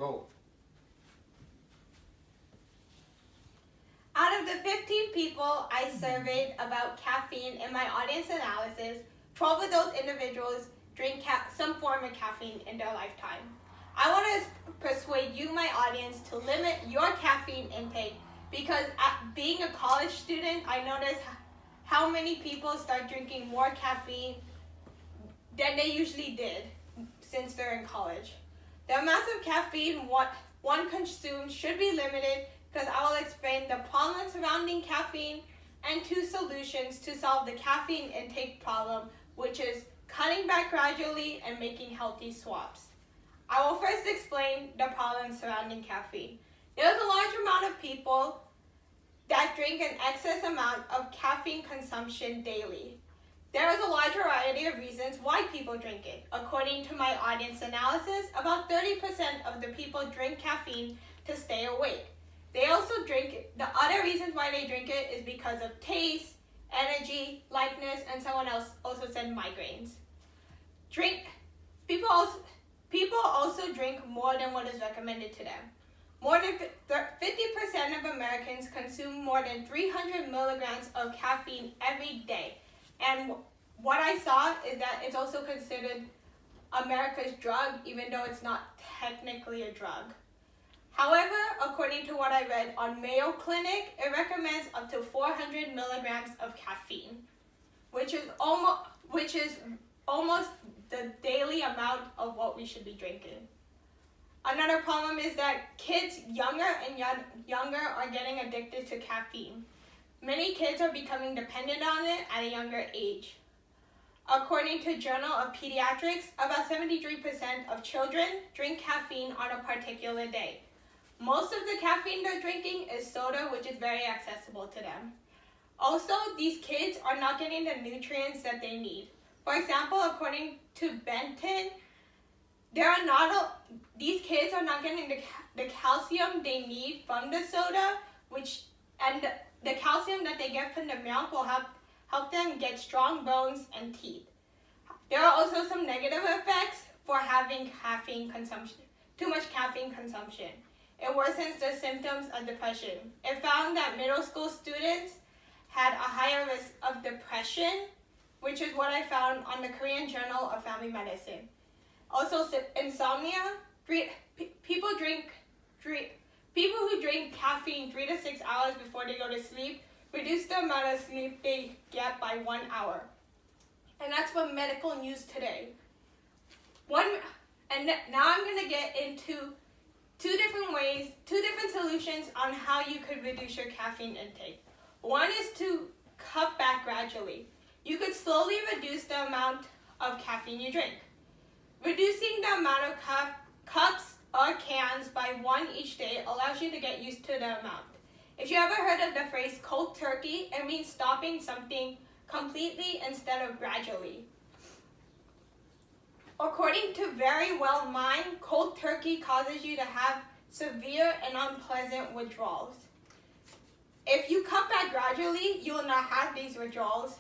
Go. Out of the 15 people I surveyed about caffeine in my audience analysis, 12 of those individuals drink some form of caffeine in their lifetime. I want to persuade you, my audience, to limit your caffeine intake because being a college student, I noticed how many people start drinking more caffeine than they usually did since they're in college. The amounts of caffeine one consumes should be limited because I will explain the problems surrounding caffeine and 2 solutions to solve the caffeine intake problem, which is cutting back gradually and making healthy swaps. I will first explain the problems surrounding caffeine. There is a large amount of people that drink an excess amount of caffeine consumption daily. There is a large variety of reasons why people drink it. According to my audience analysis, about 30% of the people drink caffeine to stay awake. They also drink it. The other reasons why they drink it is because of taste, energy, likeness, and someone else also said migraines. People also drink more than what is recommended to them. More than 50% of Americans consume more than 300 milligrams of caffeine every day. And what I saw is that it's also considered America's drug, even though it's not technically a drug. However, according to what I read on Mayo Clinic, it recommends up to 400 milligrams of caffeine, which is almost the daily amount of what we should be drinking. Another problem is that kids younger are getting addicted to caffeine. Many kids are becoming dependent on it at a younger age. According to Journal of Pediatrics, about 73% of children drink caffeine on a particular day. Most of the caffeine they're drinking is soda, which is very accessible to them. Also, these kids are not getting the nutrients that they need. For example, according to Benton, these kids are not getting the calcium they need from the soda, and the calcium that they get from the milk will help them get strong bones and teeth. There are also some negative effects for having too much caffeine consumption. It worsens the symptoms of depression. It found that middle school students had a higher risk of depression, which is what I found on the Korean Journal of Family Medicine. Also, insomnia. People who drink caffeine 3 to 6 hours before they go to sleep reduce the amount of sleep they get by 1 hour. And that's from Medical News Today. Now I'm going to get into two different solutions on how you could reduce your caffeine intake. One is to cut back gradually. You could slowly reduce the amount of caffeine you drink. Reducing the amount of cups or cans by 1 each day allows you to get used to the amount. If you ever heard of the phrase cold turkey, it means stopping something completely instead of gradually. According to Very Well Mind, cold turkey causes you to have severe and unpleasant withdrawals. If you cut back gradually, you will not have these withdrawals,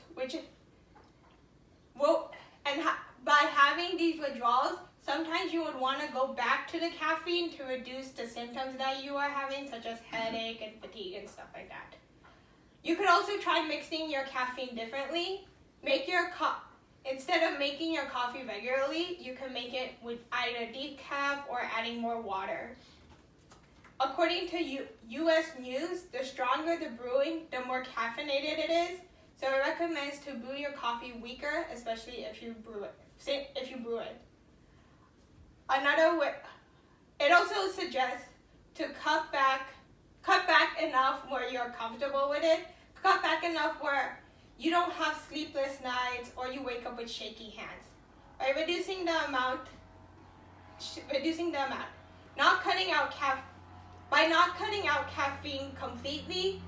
by having these withdrawals, sometimes you would want to go back to the caffeine to reduce the symptoms that you are having, such as headache and fatigue and stuff like that. You could also try mixing your caffeine differently. Instead of making your coffee regularly, you can make it with either decaf or adding more water. According to U.S. News, the stronger the brewing, the more caffeinated it is. So it recommends to brew your coffee weaker, especially if you brew it. Another way, it also suggests to cut back enough where you're comfortable with it. Cut back enough where you don't have sleepless nights or you wake up with shaky hands. By reducing the amount, not cutting out caffeine completely.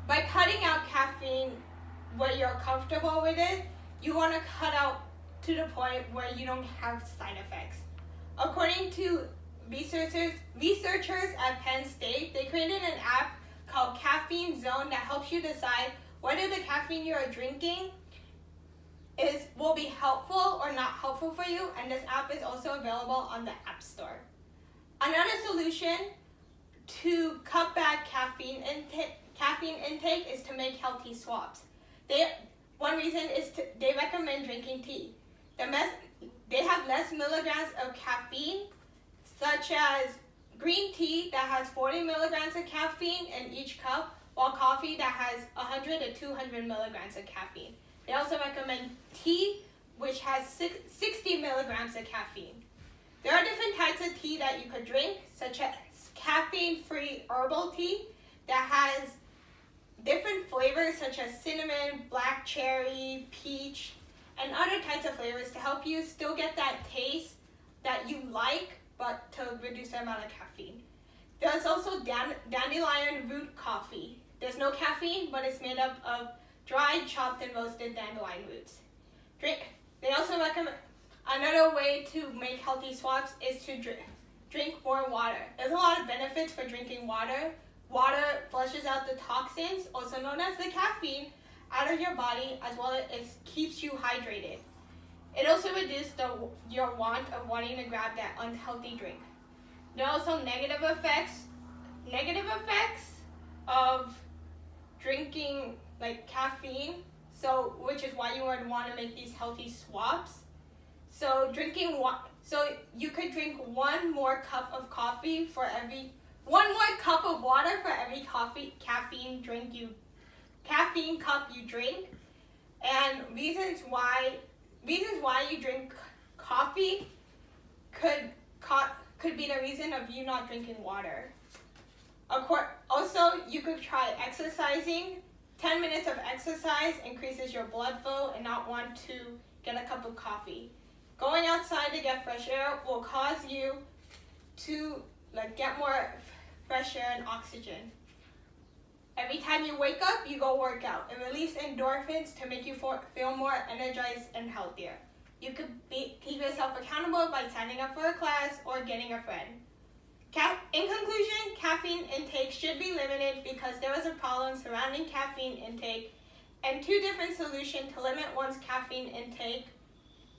By cutting out caffeine where you're comfortable with it, you want to cut out to the point where you don't have side effects. According to researchers at Penn State, they created an app called Caffeine Zone that helps you decide whether the caffeine you are drinking will be helpful or not helpful for you, and this app is also available on the App Store. Another solution to cut back caffeine intake is to make healthy swaps. One reason is they recommend drinking tea. They have less milligrams of caffeine, such as green tea that has 40 milligrams of caffeine in each cup, while coffee that has 100 to 200 milligrams of caffeine. They also recommend tea, which has 60 milligrams of caffeine. There are different types of tea that you could drink, such as caffeine-free herbal tea that has different flavors such as cinnamon, black cherry, peach, and other types of flavors to help you still get that taste that you like, but to reduce the amount of caffeine. There's also dandelion root coffee. There's no caffeine, but it's made up of dried, chopped, and roasted dandelion roots. They also recommend another way to make healthy swaps is to drink more water. There's a lot of benefits for drinking water. Water flushes out the toxins, also known as the caffeine, out of your body, as well as it keeps you hydrated. It also reduces your want of wanting to grab that unhealthy drink. There are also negative effects of drinking like caffeine, which is why you would want to make these healthy swaps. So you could drink one more cup of water for every caffeine cup you drink. And reasons why you drink coffee could be the reason of you not drinking water. Also, you could try exercising. 10 minutes of exercise increases your blood flow and not want to get a cup of coffee. Going outside to get fresh air will cause you to get more fresh air and oxygen. Every time you wake up, you go work out and release endorphins to make you feel more energized and healthier. You could keep yourself accountable by signing up for a class or getting a friend. In conclusion, caffeine intake should be limited because there is a problem surrounding caffeine intake and two different solutions to limit one's caffeine intake,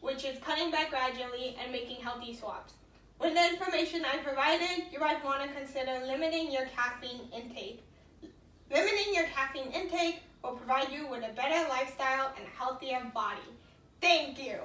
which is cutting back gradually and making healthy swaps. With the information I provided, you might want to consider limiting your caffeine intake. Limiting your caffeine intake will provide you with a better lifestyle and a healthier body. Thank you.